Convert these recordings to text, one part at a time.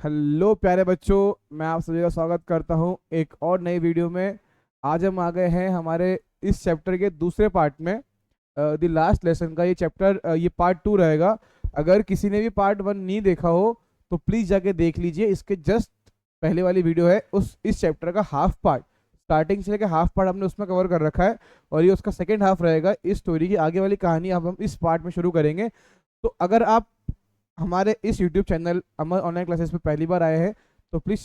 Hello प्यारे बच्चों, मैं आप सभी का स्वागत करता हूं एक और नई वीडियो में। आज हम आ गए हैं हमारे इस चैप्टर के दूसरे पार्ट में। द लास्ट लेसन का ये चैप्टर, ये पार्ट 2 रहेगा। अगर किसी ने भी पार्ट 1 नहीं देखा हो तो प्लीज़ जाके देख लीजिए। इसके जस्ट पहले वाली वीडियो है उस इस चैप्टर का हाफ पार्ट, स्टार्टिंग से लेकर हाफ पार्ट हमने उसमें कवर कर रखा है। और ये उसका सेकेंड हाफ रहेगा। इस स्टोरी की आगे वाली कहानी अब हम इस पार्ट में शुरू करेंगे। तो अगर आप हमारे इस YouTube चैनल अमर ऑनलाइन क्लासेस पे पहली बार आए हैं तो प्लीज़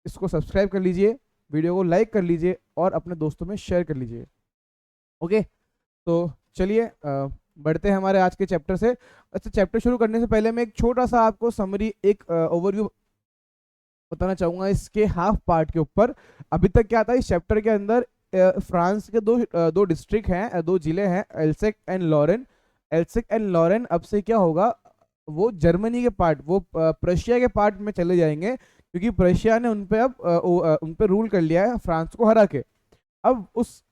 इसको सब्सक्राइब कर लीजिए, वीडियो को लाइक कर लीजिए और अपने दोस्तों में शेयर कर लीजिए। ओके, तो चलिए बढ़ते हैं हमारे आज के चैप्टर से। अच्छा, चैप्टर शुरू करने से पहले मैं एक छोटा सा आपको समरी, एक ओवरव्यू बताना चाहूँगा इसके हाफ पार्ट के ऊपर। अभी तक क्या था इस चैप्टर के अंदर, फ्रांस के दो डिस्ट्रिक्ट हैं, दो जिले हैं, एल्सेक एंड लॉरेन। एल्सेक एंड लॉरेन अब से क्या होगा, वो जर्मनी के पार्ट, वो प्रशिया के पार्ट में चले जाएंगे, क्योंकि प्रशिया ने उन पे अब उन पे रूल कर लिया है फ्रांस को हरा के। अब उस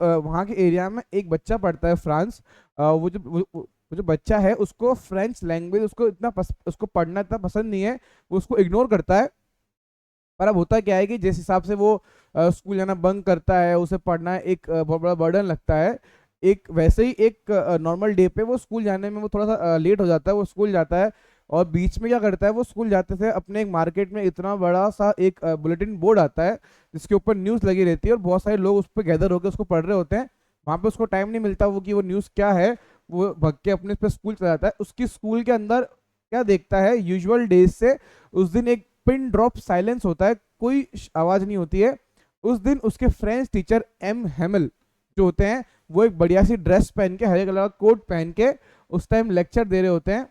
वहाँ के एरिया में एक बच्चा पढ़ता है फ्रांस। वो जो बच्चा है उसको फ्रेंच लैंग्वेज उसको उसको पढ़ना इतना पसंद नहीं है, वो उसको इग्नोर करता है। पर अब होता क्या है कि जिस हिसाब से वो स्कूल जाना बंक करता है, उसे पढ़ना एक बहुत बड़ा बर्डन लगता है। एक वैसे ही एक नॉर्मल डे पे वो स्कूल जाने में वो थोड़ा सा लेट हो जाता है, वो स्कूल जाता है। और बीच में क्या करता है, वो स्कूल जाते थे अपने एक मार्केट में इतना बड़ा सा एक बुलेटिन बोर्ड आता है जिसके ऊपर न्यूज़ लगी रहती है और बहुत सारे लोग उस पर गैदर होकर उसको पढ़ रहे होते हैं। वहाँ पे उसको टाइम नहीं मिलता वो कि वो न्यूज़ क्या है, वो भग के अपने पे स्कूल चला जाता है। उसकी स्कूल के अंदर क्या देखता है, यूजुअल डेज से उस दिन एक पिन ड्रॉप साइलेंस होता है, कोई आवाज़ नहीं होती है। उस दिन उसके फ्रेंच टीचर एम हेमल जो होते हैं, वो एक बढ़िया सी ड्रेस पहन के, हरे कलर का कोट पहन के उस टाइम लेक्चर दे रहे होते हैं।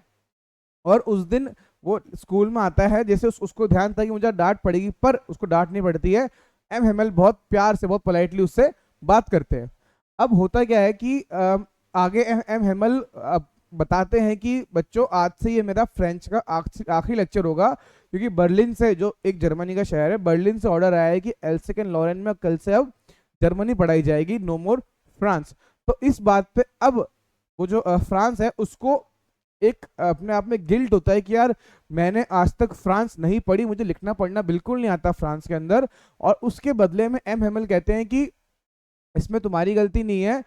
और उस दिन वो स्कूल में आता है, जैसे उसको ध्यान था कि मुझे डांट पड़ेगी, पर उसको डांट नहीं पड़ती है। एम हेमल बहुत प्यार से, बहुत पोलाइटली उससे बात करते हैं। अब होता क्या है कि आगे एम हेमल बताते हैं कि बच्चों, आज से ये मेरा फ्रेंच का आखिरी लेक्चर होगा, क्योंकि बर्लिन से, जो एक जर्मनी का शहर है, बर्लिन से ऑर्डर आया है कि एल्सेक एंड लॉरेन में कल से अब जर्मनी पढ़ाई जाएगी, नो मोर फ्रांस। तो इस बात पे अब वो जो फ्रांस है उसको एक अपने आप में गिल्ट होता है कि यार मैंने आज तक फ्रांस नहीं पढ़ी, मुझे लिखना पढ़ना बिल्कुल नहीं आता फ्रांस के अंदर। और उसके बदले में एम हेमल कहते हैं कि इसमें तुम्हारी गलती नहीं है।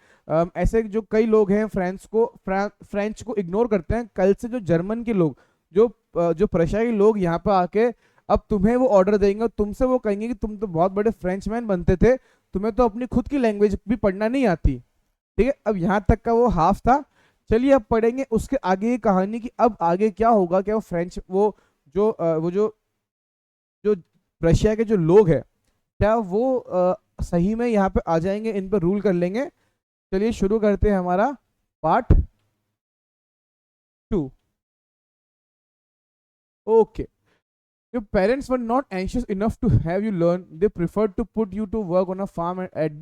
ऐसे जो कई लोग हैं फ्रेंच को इग्नोर करते हैं, कल से जो जर्मन के लोग, जो प्रशिया के लोग यहाँ पर आके अब तुम्हें वो ऑर्डर देंगे और तुमसे वो कहेंगे कि तुम तो बहुत बड़े फ्रेंचमैन बनते थे, तुम्हें तो अपनी खुद की लैंग्वेज भी पढ़ना नहीं आती। ठीक है, अब यहाँ तक का वो हाफ था। चलिए अब पढ़ेंगे उसके आगे की कहानी की अब आगे क्या होगा। क्या वो फ्रेंच, वो जो रशिया के जो लोग हैं, क्या वो सही में यहाँ पे आ जाएंगे, इन पर रूल कर लेंगे। चलिए शुरू करते हैं हमारा part 2। Okay, your parents were not anxious enough to have you learn, they preferred to put you to work on a farm at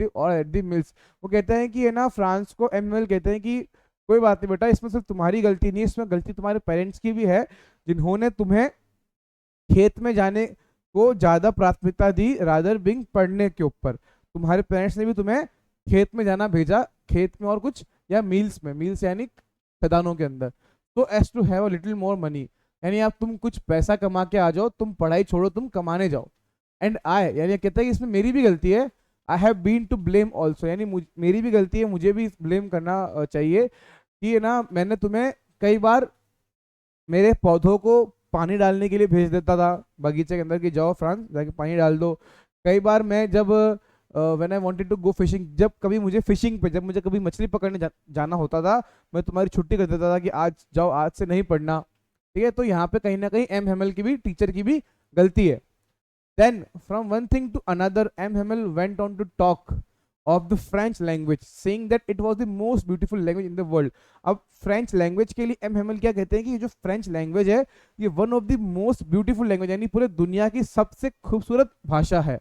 the mills। वो कहते हैं कि है ना, फ्रांस को एमएल कहते हैं कि कोई बात नहीं बेटा, इसमें सिर्फ तुम्हारी गलती नहीं है, इसमें गलती तुम्हारे पेरेंट्स की भी है, जिन्होंने तुम्हें खेत में जाने को ज्यादा प्राथमिकता दी रादर बिंग पढ़ने के ऊपर। तुम्हारे पेरेंट्स ने भी तुम्हें खेत में जाना भेजा, खेत में और कुछ, या मील्स में, मील्स यानी खदानों के अंदर, तो as to have a little more money, यानी आप तुम कुछ पैसा कमा के आ जाओ, तुम पढ़ाई छोड़ो, तुम कमाने जाओ। एंड आई, यानी कहता है कि इसमें मेरी भी गलती है, I have been to blame also, यानी मेरी भी गलती है, मुझे भी ब्लेम करना चाहिए कि है ना, मैंने तुम्हें कई बार मेरे पौधों को पानी डालने के लिए भेज देता था बगीचे के अंदर कि जाओ फ्रांस जाके पानी डाल दो। कई बार मैं जब when I wanted to go fishing, जब कभी मुझे फिशिंग पे, जब मुझे कभी मछली पकड़ने जाना होता था, मैं तुम्हारी छुट्टी कर देता था कि आज जाओ, आज से नहीं पढ़ना। ठीक है, तो यहाँ पे कहीं ना कहीं एम हेमल की भी, टीचर की भी गलती है। Then from one thing to another M Hamel went on to talk of the French language, saying that it was the most beautiful language in the world. अब फ्रेंच लैंग्वेज के लिए M Hemal क्या कहते हैं कि ये जो फ्रेंच लैंग्वेज है, ये one of the most beautiful language, यानी पूरे दुनिया की सबसे खूबसूरत भाषा है।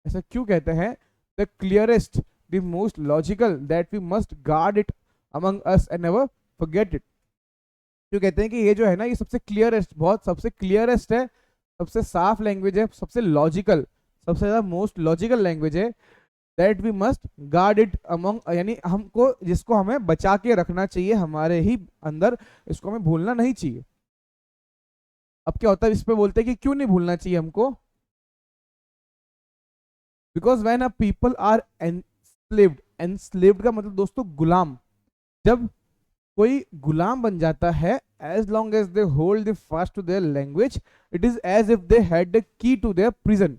ऐसा क्यों कहते हैं? The clearest, the most logical, that we must guard it among us and never forget it. क्यों कहते हैं कि ये जो है ना, ये सबसे क्लियरेस्ट, बहुत सबसे क्लियरेस्ट है, सबसे साफ लैंग्वेज है, सबसे लॉजिकल, सबसे ज्यादा मोस्ट लॉजिकल लैंग्वेज है। That we must guard it among, यानी हमको, जिसको हमें बचा के रखना चाहिए हमारे ही अंदर, इसको हमें भूलना नहीं चाहिए। अब क्या होता है, इस पे बोलते हैं कि क्यों नहीं भूलना चाहिए हमको, because when a people are enslaved, enslaved का मतलब दोस्तों गुलाम, जब कोई गुलाम बन जाता है, as long as they hold the fast to their language, it is as if they had the key to their prison.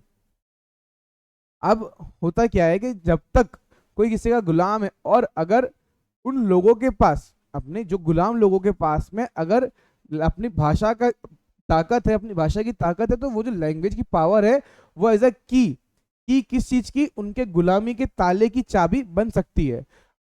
अब होता क्या है कि जब तक कोई किसी का गुलाम है, और अगर उन लोगों के पास, अपने जो गुलाम लोगों के पास में अगर अपनी भाषा का ताकत है, अपनी भाषा की ताकत है, तो वो जो लैंग्वेज की पावर है वो एज अ की किस चीज की, उनके गुलामी के ताले की चाबी बन सकती है।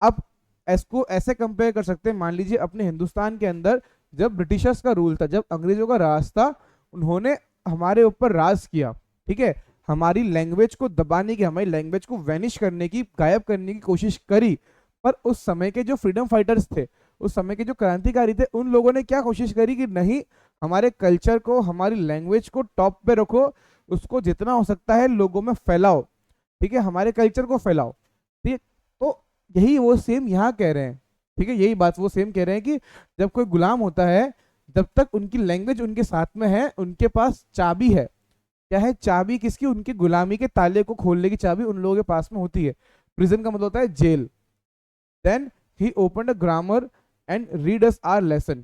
अब इसको ऐसे कंपेयर कर सकते हैं, मान लीजिए अपने हिंदुस्तान के अंदर जब ब्रिटिशर्स का रूल था, जब अंग्रेजों का राज था, उन्होंने हमारे ऊपर राज किया, ठीक है, हमारी लैंग्वेज को दबाने की, हमारी लैंग्वेज को वैनिश करने की, गायब करने की कोशिश करी। पर उस समय के जो फ्रीडम फाइटर्स थे, उस समय के जो क्रांतिकारी थे, उन लोगों ने क्या कोशिश करी कि नहीं, हमारे कल्चर को, हमारी लैंग्वेज को टॉप पे रखो, उसको जितना हो सकता है लोगों में फैलाओ, ठीक है, हमारे कल्चर को फैलाओ, ठीक है। तो यही वो सेम यहाँ कह रहे हैं, ठीक है, यही बात वो सेम कह रहे हैं कि जब कोई गुलाम होता है, जब तक उनकी लैंग्वेज उनके साथ में है, उनके पास चाबी है। क्या है चाबी किसकी? उनकी गुलामी के ताले को खोलने की चाबी उन लोगों के पास में होती है। प्रिजन का मतलब होता है जेल। Then he open a grammar and read us our lesson.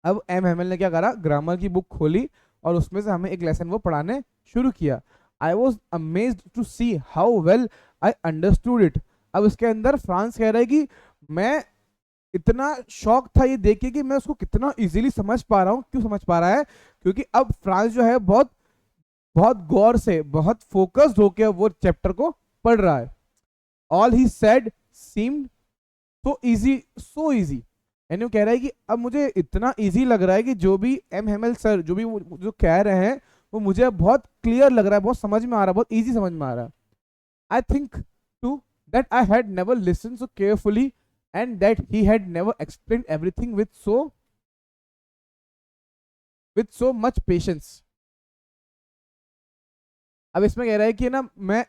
अब एम हेमल ने क्या करा, ग्रामर की बुक खोली और उसमें से हमें एक लेसन वो पढ़ाने शुरू किया। I was amazed to see how well I understood it. अब इसके अंदर फ्रांस कह रहा है कि मैं इतना शौक था ये देख के कि मैं उसको कितना इजीली समझ पा रहा हूँ। क्यों समझ पा रहा है? क्योंकि अब फ्रांस जो है बहुत बहुत गौर से, बहुत फोकस्ड होकर वो चैप्टर को पढ़ रहा है। All he said seemed so easy, so easy. यानी वो कह रहा है कि अब मुझे इतना इजी लग रहा है कि जो भी एम हेमल सर जो भी जो कह रहे हैं वो मुझे अब बहुत क्लियर लग रहा है, बहुत समझ में आ रहा है, बहुत इजी समझ में आ रहा है। I think to that I had never listen so carefully and that he had never explain everything with so much patience. अब इसमें कह रहा है कि ना मैं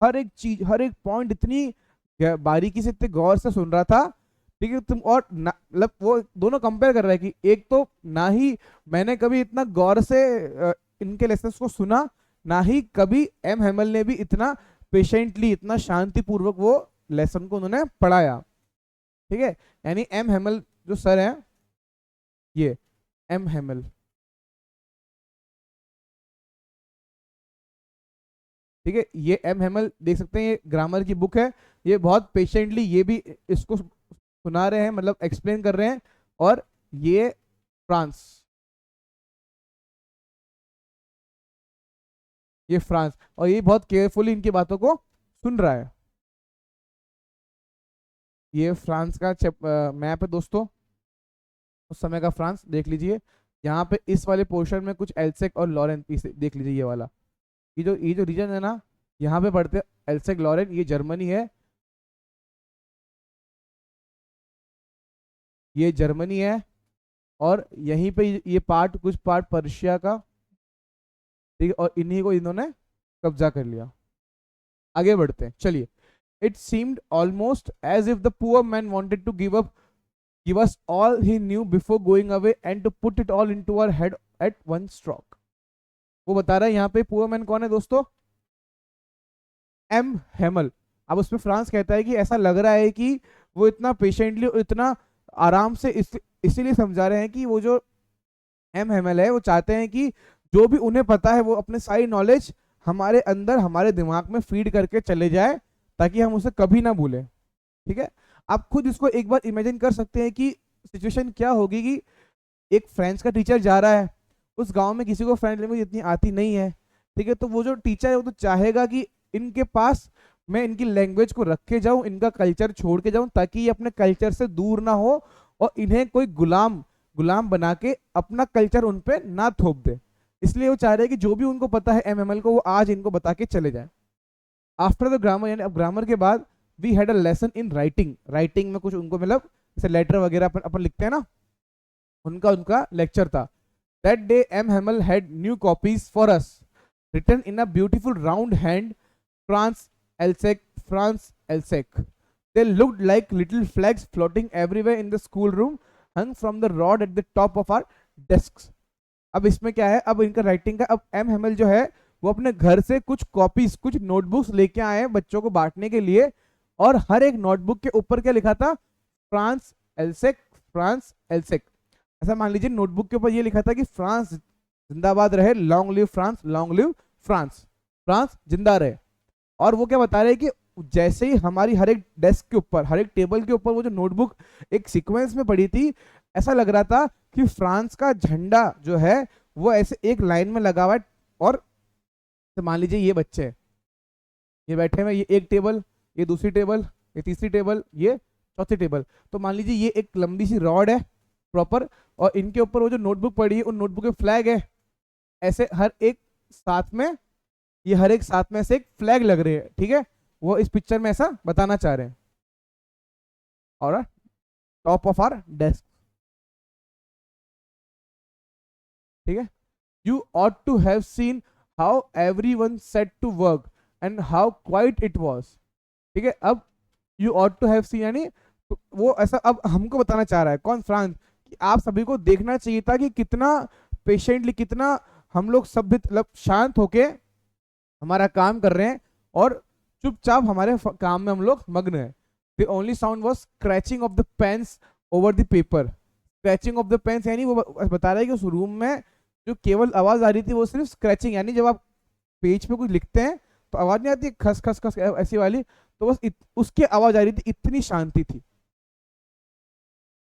हर एक चीज, हर एक पॉइंट इतनी बारीकी से, इतने गौर से सुन रहा था, ठीक है तुम, और मतलब वो दोनों कंपेयर कर रहा है कि एक तो ना ही मैंने कभी इतना गौर से इनके लेसन्स को सुना, ना ही कभी एम हेमल ने भी इतना पेशेंटली, इतना शांतिपूर्वक वो लेसन को उन्होंने पढ़ाया, ठीक है। यानी एम हेमल जो सर है, ये एम हेमल, ठीक है, ये एम हेमल देख सकते हैं, ये ग्रामर की बुक है, ये बहुत पेशेंटली ये भी इसको सुना रहे हैं, मतलब एक्सप्लेन कर रहे हैं। और ये फ्रांस, ये फ्रांस, और ये बहुत केयरफुली इनकी बातों को सुन रहा है। ये फ्रांस का मैप है दोस्तों, उस समय का फ्रांस देख लीजिए। यहाँ पे इस वाले पोर्शन में कुछ एल्सेक और लॉरेन, देख लीजिए ये वाला, ये जो रीजन है ना, यहाँ पे पढ़ते हैं एल्सेक लॉरेन, ये जर्मनी है, ये जर्मनी है, और यहीं पे ये पार्ट, कुछ पार्ट पर्शिया का, ठीक है, और इन्हीं को इन्होंने कब्जा कर लिया। आगे बढ़ते हैं, चलिए। It seemed almost as if the poor man wanted to give us all he knew before going away and to put it all into our head at one stroke. वो बता रहा है यहाँ पे पुअर मैन कौन है दोस्तों? M Hemal. अब उसमें फ्रांस कहता है कि ऐसा लग रहा है कि वो इतना पेशेंटली और इतना आराम से इसीलिए समझा रहे हैं कि वो जो एम हेमल है वो चाहते हैं कि जो भी उन्हें पता है वो अपने सारी नॉलेज हमारे अंदर, हमारे दिमाग में फीड करके चले जाए, ताकि हम उसे कभी ना भूलें, ठीक है। आप खुद इसको एक बार इमेजिन कर सकते हैं कि सिचुएशन क्या होगी कि एक फ्रेंच का टीचर जा रहा है, उस गांव में किसी को फ्रेंच लैंग्वेज इतनी आती नहीं है, ठीक है, तो वो जो टीचर है वो तो चाहेगा कि इनके पास मैं इनकी लैंग्वेज को रख के जाऊं, इनका कल्चर छोड़ के जाऊं, ताकि ये अपने कल्चर से दूर ना हो और इन्हें कोई गुलाम गुलाम बना के अपना कल्चर उन पे ना थोप दे। इसलिए वो चाह रहे हैं कि जो भी उनको पता है एमएमएल को, वो आज इनको बता के चले जाए। आफ्टर द ग्रामर, यानी अब ग्रामर के बाद we had a lesson in writing. Writing में कुछ उनको मतलब जैसे लेटर वगैरह अपन लिखते हैं ना, उनका उनका लेक्चर था। That day M Hamel had new copies for us written in a beautiful round hand, France Alsace, France Alsace. They looked like little flags floating everywhere in the schoolroom, hung from the rod at the top of our desks. अब इसमें क्या है, अब इनका writing का, अब M Hemal जो है वो अपने घर से कुछ कॉपीज, कुछ नोटबुक्स लेके आए हैं बच्चों को बांटने के लिए, और हर एक नोटबुक के ऊपर क्या लिखा था, फ्रांस एल्सेक, फ्रांस एल्सेक। ऐसा मान लीजिए नोटबुक के ऊपर ये लिखा था कि फ्रांस जिंदाबाद रहे, long live France, long live France, France जिंदा रहे। और वो क्या बता रहे हैं कि जैसे ही हमारी हर एक डेस्क के ऊपर, हर एक टेबल के ऊपर वो जो नोटबुक एक सीक्वेंस में पड़ी थी, ऐसा लग रहा था कि फ्रांस का झंडा जो है वो ऐसे एक लाइन में लगा हुआ है। और तो मान लीजिए ये बच्चे हैं, ये बैठे हुए, ये एक टेबल, ये दूसरी टेबल, ये तीसरी टेबल, ये चौथी टेबल। तो मान लीजिए ये एक लंबी सी रॉड है प्रॉपर, और इनके ऊपर वो जो नोटबुक पड़ी है उन नोटबुक के फ्लैग है, ऐसे हर एक साथ में, ये हर एक साथ में से एक फ्लैग लग रहे हैं, ठीक है, वो इस पिक्चर में ऐसा बताना चाह रहे हैं। और टॉप ऑफ आर डेस्क, ठीक है, you ought to have seen how everyone set to work and how quite it was, ठीक है। अब you ought to have seen यानी वो ऐसा अब हमको बताना चाह रहा है, कौन, फ्रांस, कि आप सभी को देखना चाहिए था कि कितना पेशेंटली, कितना हम लोग सभ्य, मतलब शांत होके हमारा काम कर रहे हैं और चुपचाप हमारे काम में हम लोग मग्न हैं। The only sound was scratching of the pens over the paper. Scratching of the pens यानी वो बता रहा है कि उस रूम में जो केवल आवाज आ रही थी वो सिर्फ स्क्रैचिंग, यानी जब आप पेज पे कुछ लिखते हैं तो आवाज नहीं आती खस खस खस ऐसी वाली, तो बस उसकी आवाज आ रही थी, इतनी शांति थी।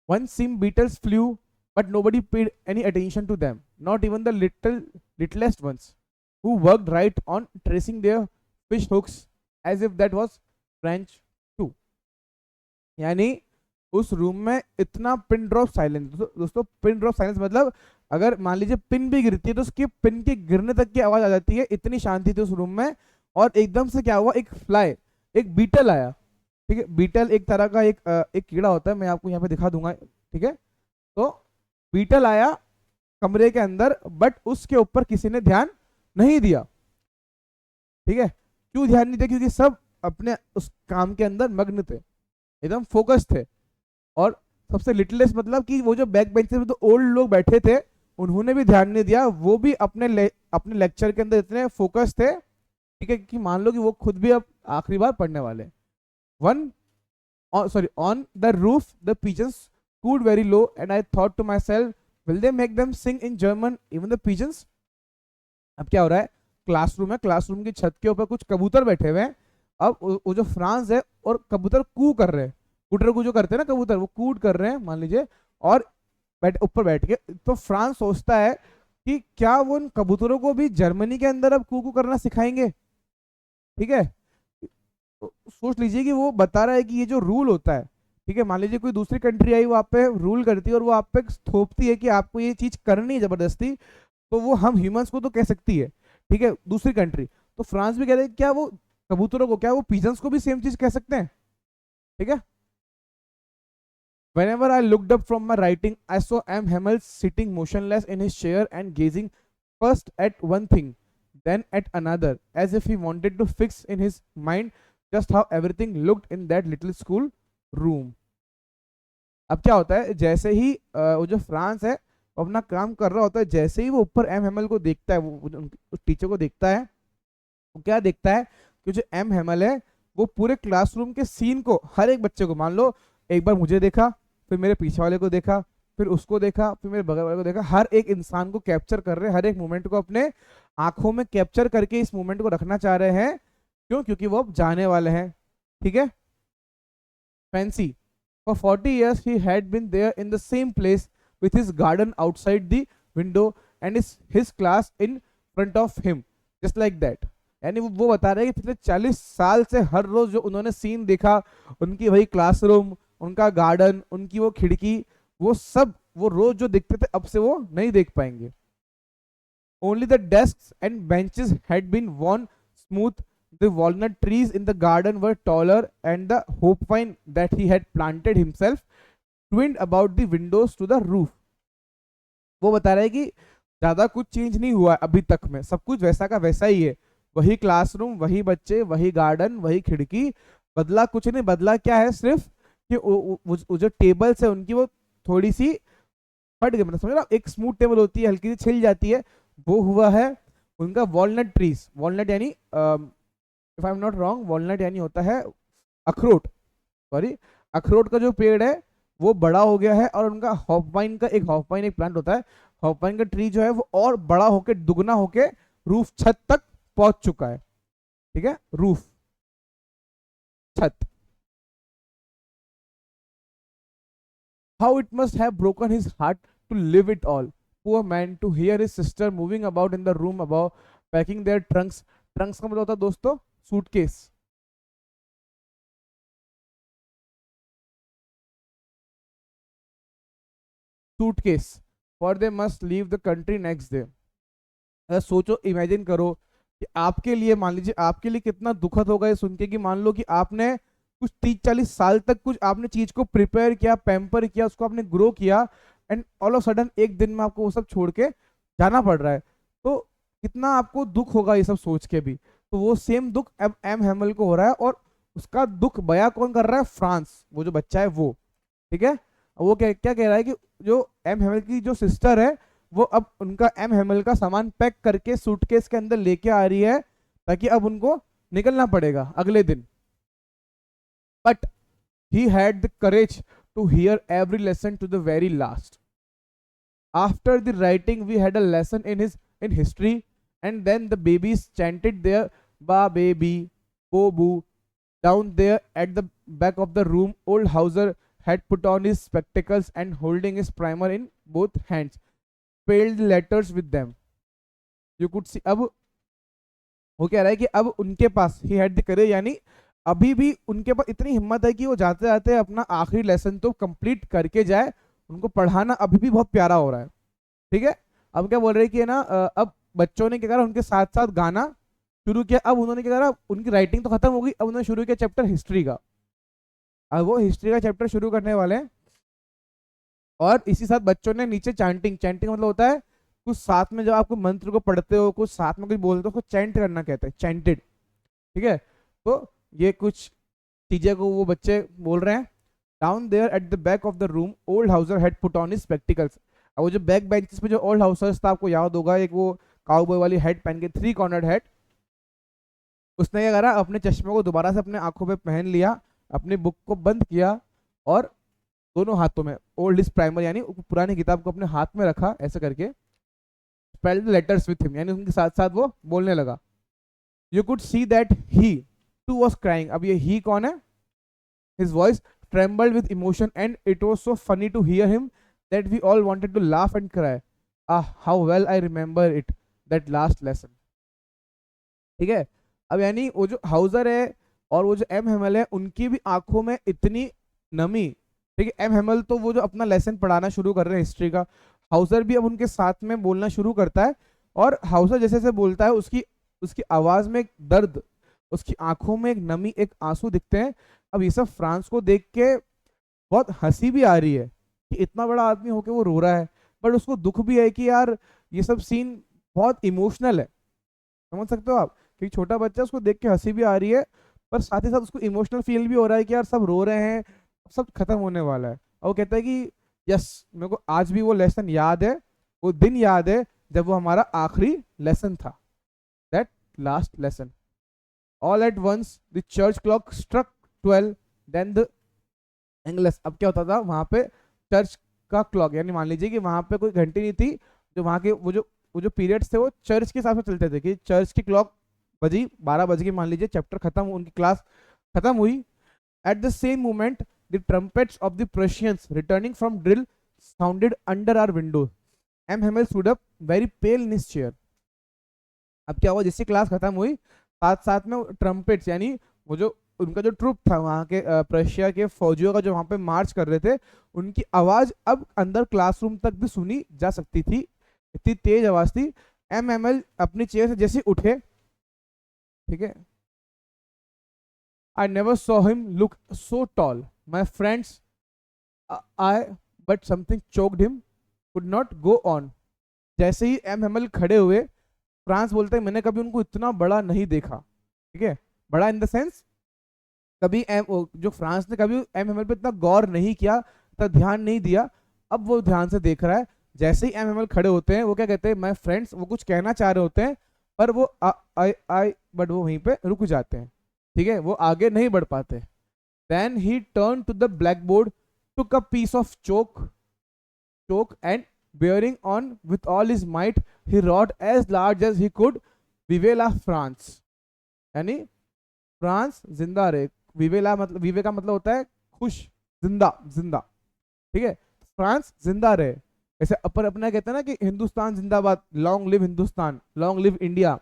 One some beetles flew but nobody paid any attention to them, not even the littlest ones who worked right on tracing their fish hooks as if that was French too। यानी उस रूम में इतना pin drop silence, दोस्तों pin drop silence मतलब अगर मान लीजिए pin भी गिरती है तो उसके पिन के गिरने तक की आवाज आ जाती है, इतनी शांति थी उस रूम में। और एकदम से क्या हुआ, एक फ्लाई, एक बीटल आया, ठीक है, बीटल एक तरह का एक कीड़ा होता है, मैं आपको यहाँ पे दिखा दूंगा, ठीक है। तो बीटल आया कमरे के अंदर, बट उसके ऊपर किसी ने ध्यान नहीं दिया, ठीक है। क्यों ध्यान नहीं दिया, क्योंकि सब अपने उस काम के अंदर मग्न थे, एकदम फोकस थे। और सबसे लिटलेस्ट मतलब कि वो जो बैक बेंचेस में तो ओल्ड लोग बैठे थे, उन्होंने भी ध्यान नहीं दिया, वो भी अपने लेक्चर के अंदर इतने फोकस थे, ठीक है, कि मान लो कि वो खुद भी अब आखिरी बार पढ़ने वाले। On the roof the pigeons cooed very low and I thought to myself, will they make them sing in German, even the pigeons। अब क्या हो रहा है, क्लासरूम है, क्लासरूम की छत के ऊपर कुछ कबूतर बैठे हुए हैं। अब वो जो फ्रांस है और कबूतर कू कर रहे हैं, कुटर को जो करते हैं ना कबूतर, वो कूट कर रहे हैं मान लीजिए, और ऊपर बैठ के। तो फ्रांस सोचता है कि क्या वो उन कबूतरों को भी जर्मनी के अंदर अब कू करना सिखाएंगे, ठीक है। तो सोच लीजिए कि वो बता रहा है कि ये जो रूल होता है, ठीक है, मान लीजिए कोई दूसरी कंट्री आई, वो आप पे रूल करती है और वो आप पे थोपती है कि आपको ये चीज करनी है जबरदस्ती, तो वो हम ह्यूमंस को तो कह सकती है, ठीक है, दूसरी कंट्री। तो फ्रांस भी कह रहे हैं क्या वो कबूतरों को, क्या वो पिजन्स को भी सेम चीज कह सकते हैं, ठीक है। Whenever I looked up from my writing, I saw M. Hamel sitting motionless in his chair and gazing first at one thing, then at another, as if he wanted to fix in his mind just how everything looked in that little school room। अब क्या होता है, जैसे ही वो जो France है वो अपना काम कर रहा होता है, जैसे ही वो ऊपर एम हेमल को देखता है, वो उस टीचर को देखता है, वो क्या देखता है कि जो एम हेमल है वो पूरे क्लासरूम के सीन को, हर एक बच्चे को, मान लो एक बार मुझे देखा, फिर मेरे पीछे वाले को देखा, फिर उसको देखा, फिर मेरे बगल वाले को देखा, हर एक इंसान को कैप्चर कर रहे हैं, हर एक मोमेंट को अपने आंखों में कैप्चर करके इस मोमेंट को रखना चाह रहे हैं। क्यों, क्योंकि वो अब जाने वाले हैं, ठीक है। Fancy for 40 years he had been there in the same place with his garden outside the window and his class in front of him just like that। यानी वो बता रहे हैं कि पिछले 40 साल से हर रोज जो उन्होंने सीन देखा, उनकी वही क्लासरूम, उनका गार्डन, उनकी वो खिड़की, वो सब वो रोज जो दिखते थे अब से वो नहीं देख पाएंगे। Only the desks and benches had been worn smooth, the walnut trees in the garden were taller and the hope vine that he had planted himself twined about the windows to the roof। वो बता रहा है कि ज्यादा कुछ change नहीं हुआ अभी तक में, सब कुछ वैसा का वैसा ही है, वही क्लासरूम, वही बच्चे, वही गार्डन, वही खिड़की, बदला कुछ नहीं। बदला क्या है, सिर्फ कि वो जो टेबल्स है उनकी वो थोड़ी सी फट गए, मतलब समझ रहे हो, एक स्मूथ टेबल होती है हल्की सी छिल जाती है, वो हुआ है उनका वॉलनट ट्रीज। वॉलनट यानी if I am not wrong, walnut यानी होता है अखरोट, सॉरी, अखरोट का जो पेड़ है वो बड़ा हो गया है, और उनका हॉपवाइन का, एक हॉपवाइन एक प्लांट होता है, हॉपवाइन का ट्री जो है वो और बड़ा होके, दुगना होके रूफ छत तक पहुंच चुका है। ठीक है, रूफ, छत। How it must have broken his heart to live it all. Poor man, to hear his sister moving about in the room above, packing their trunks. Trunks का मतलब होता है दोस्तों suitcase. Suitcase, for they must leave the country next day. अगर सोचो, imagine करो कि आपके लिए, मान लीजिए आपके लिए कितना दुखद होगा ये सुन के कि मान लो कि आपने कुछ 30-40 साल तक कुछ आपने चीज को प्रिपेयर किया, पैम्पर किया, उसको आपने ग्रो किया, एंड ऑल ऑफ सडन एक दिन में आपको वो सब छोड़ के जाना पड़ रहा है, तो कितना आपको दुख होगा ये सब सोच के भी। तो वो सेम दुख अब एम हेमल को हो रहा है, और उसका दुख बयां कौन कर रहा है? फ्रांस, वो जो बच्चा है वो। ठीक है, वो क्या क्या कह रहा है कि जो एम हेमल की जो सिस्टर है वो अब उनका एम हेमल का सामान पैक करके सूटकेस के अंदर लेके आ रही है, ताकि अब उनको निकलना पड़ेगा अगले दिन। But he had the courage to hear every lesson to the very last. After the writing, we had a lesson in history, and then the babies chanted their ba baby, bo boo. Down there at the back of the room, old Hauser had put on his spectacles and holding his primer in both hands, spelled letters with them. You could see, अब वो कह रहा है कि अब उनके पास he had the courage, यानी अभी भी उनके पास इतनी हिम्मत है कि वो जाते जाते अपना आखिरी लेसन तो कंप्लीट करके जाए। उनको पढ़ाना अभी भी बहुत प्यारा हो रहा है। ठीक है, अब क्या बोल रहे हैं कि ना अब बच्चों ने क्या करा, उनके साथ साथ गाना शुरू किया। अब उन्होंने क्या करा, उनकी राइटिंग तो खत्म हो गई, अब उन्होंने शुरू किया चैप्टर हिस्ट्री का। अब वो हिस्ट्री का चैप्टर शुरू करने वाले हैं, और इसी साथ बच्चों ने नीचे चैंटिंग, चैंटिंग मतलब होता है कुछ साथ में, जब आपको मंत्र को पढ़ते हो, कुछ साथ में कुछ बोलते हो, उसको चैंट करना कहते हैं, चैंटेड। ठीक है, तो ये कुछ चीजें को वो बच्चे बोल रहे हैं। Down there at the back of the room, old Hauser had put on his spectacles. अब वो जो बैक बेंचेस पे जो ओल्ड हाउसर्स था, आपको याद होगा, एक वो काउबॉय वाली हेड पहन के, 3 कॉर्नर्ड हेड, उसने क्या करा, अपने चश्मे को दोबारा से अपने आंखों पे पहन लिया, अपनी बुक को बंद किया, और दोनों हाथों में ओल्ड इज प्राइमर यानी पुरानी किताब को अपने हाथ में रखा, ऐसे करके spelled the letters with him, यानी उनके साथ साथ वो बोलने लगा। You could see that he too was crying. अब ये ही कौन है? His voice trembled with emotion, and it was so funny to hear him that we all wanted to laugh and cry. Ah, how well I remember it, that last lesson. ठीक है, अब यानी वो जो हाउजर है और वो जो एम हेमल है, उनकी भी आंखों में इतनी नमी। ठीक है, एम हेमल तो वो जो अपना लेसन पढ़ाना शुरू कर रहे हैं हिस्ट्री का, हाउजर भी अब उनके साथ में बोलना शुरू करता है, और हाउजर जैसे जैसे बोलता है, उसकी उसकी आवाज में एक दर्द, उसकी आंखों में एक नमी, एक आंसू दिखते हैं। अब ये सब फ्रांस को देख के बहुत हंसी भी आ रही है कि इतना बड़ा आदमी होके वो रो रहा है, बट उसको दुख भी है कि यार ये सब सीन बहुत इमोशनल है। समझ सकते हो आप कि छोटा बच्चा, उसको देख के हंसी भी आ रही है, पर साथ ही साथ उसको इमोशनल फील भी हो रहा है कि यार सब रो रहे हैं, सब खत्म होने वाला है। और वो कहता है कि यस, मेरे को आज भी वो लेसन याद है, वो दिन याद है जब वो हमारा आखिरी लेसन था, that last lesson. All at once the church clock struck 12, then the Angelus. अब क्या होता था वहां पे, चर्च का क्लॉक, यानी मान लीजिए कि वहां पे कोई घंटी नहीं थी, जो वहां के वो जो पीरियड्स थे वो चर्च के हिसाब से चलते थे, कि चर्च की क्लॉक बजी 12 बज गई, मान लीजिए चैप्टर खत्म, उनकी क्लास खत्म हुई। At the same moment the trumpets of the Prussians returning from drill sounded under our window. M Hamel stood up very pale in his chair. अब क्या हुआ, जिससे क्लास खत्म हुई, साथ साथ में ट्रम्पेट्स, यानी वो जो उनका जो ट्रुप था वहाँ के प्रशिया के फौजियों का, जो वहाँ पे मार्च कर रहे थे, उनकी आवाज अब अंदर क्लासरूम तक भी सुनी जा सकती थी, इतनी तेज आवाज थी। एम एम एल अपनी चेयर से जैसे उठे, ठीक है, I never saw him look so tall my friends, I but something choked him, could not go on. जैसे ही एम एम एल खड़े हुए, फ्रांस बोलते हैं मैंने कभी उनको इतना बड़ा नहीं देखा। ठीक है, बड़ा इन द सेंस, कभी जो फ्रांस ने कभी एम एम एल पे इतना गौर नहीं किया, इतना ध्यान नहीं दिया, अब वो ध्यान से देख रहा है। जैसे ही एम खड़े होते हैं वो क्या कहते हैं, माय फ्रेंड्स, वो कुछ कहना चाह रहे होते हैं पर वो आई बट वो वहीं पे रुक जाते हैं, ठीक है, वो आगे नहीं बढ़ पाते। Then he turn to the blackboard, took a piece of chalk and bearing on with all his might he wrote as large as he could, विवेला फ्रांस, यानी फ्रांस जिंदा रहे। विवेला मतलब, विवे का मतलब होता है खुश, जिंदा जिंदा, ठीक है, फ्रांस जिंदा रहे। ऐसे अपना कहते हैं ना कि हिंदुस्तान जिंदाबाद, long live Hindustan, long live India,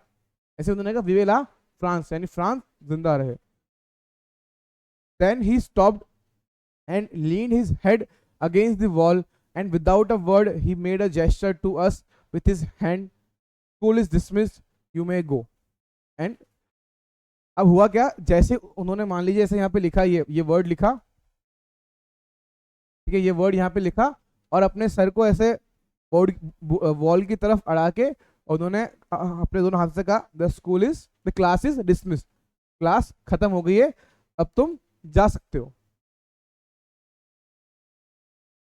ऐसे उन्होंने कहा विवेला फ्रांस, यानी फ्रांस जिंदा रहे। Then he stopped and leaned his head against the wall, and without a word he made a gesture to us with his hand, school is dismissed, you may go। and अब हुआ क्या, जैसे उन्होंने मान लीजिए जैसे यहाँ पे लिखा, ये वर्ड लिखा, ठीक है, ये वर्ड यहाँ पे लिखा और अपने सर को ऐसे बोर्ड वॉल की तरफ अड़ा के उन्होंने अपने दोनों हाथ से कहा the class is dismissed, class खत्म हो गई है, अब तुम जा सकते हो।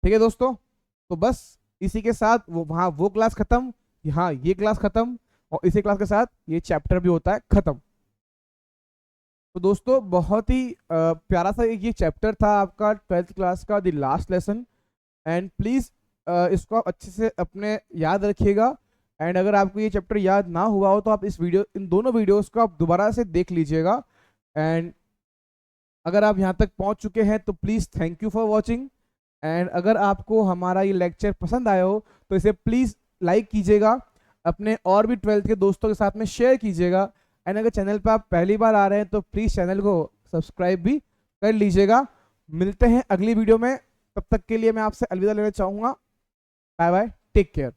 ठीक है दोस्तों, तो बस इसी के साथ वो क्लास खत्म, यहाँ ये क्लास खत्म, और इसी क्लास के साथ ये चैप्टर भी होता है खत्म। तो दोस्तों बहुत ही प्यारा सा ये चैप्टर था आपका 12th क्लास का, the last lesson. And please इसको आप अच्छे से अपने याद रखिएगा। एंड अगर आपको ये चैप्टर याद ना हुआ हो तो आप इन दोनों वीडियोस को आप दोबारा से देख लीजिएगा। एंड अगर आप यहाँ तक पहुँच चुके हैं तो please thank you for watching. And अगर आपको हमारा ये लेक्चर पसंद आया हो तो इसे प्लीज़ लाइक कीजिएगा, अपने और भी 12th के दोस्तों के साथ में शेयर कीजिएगा। एंड अगर चैनल पर आप पहली बार आ रहे हैं तो प्लीज़ चैनल को सब्सक्राइब भी कर लीजिएगा। मिलते हैं अगली वीडियो में, तब तक के लिए मैं आपसे अलविदा लेना चाहूँगा। Bye bye, take care.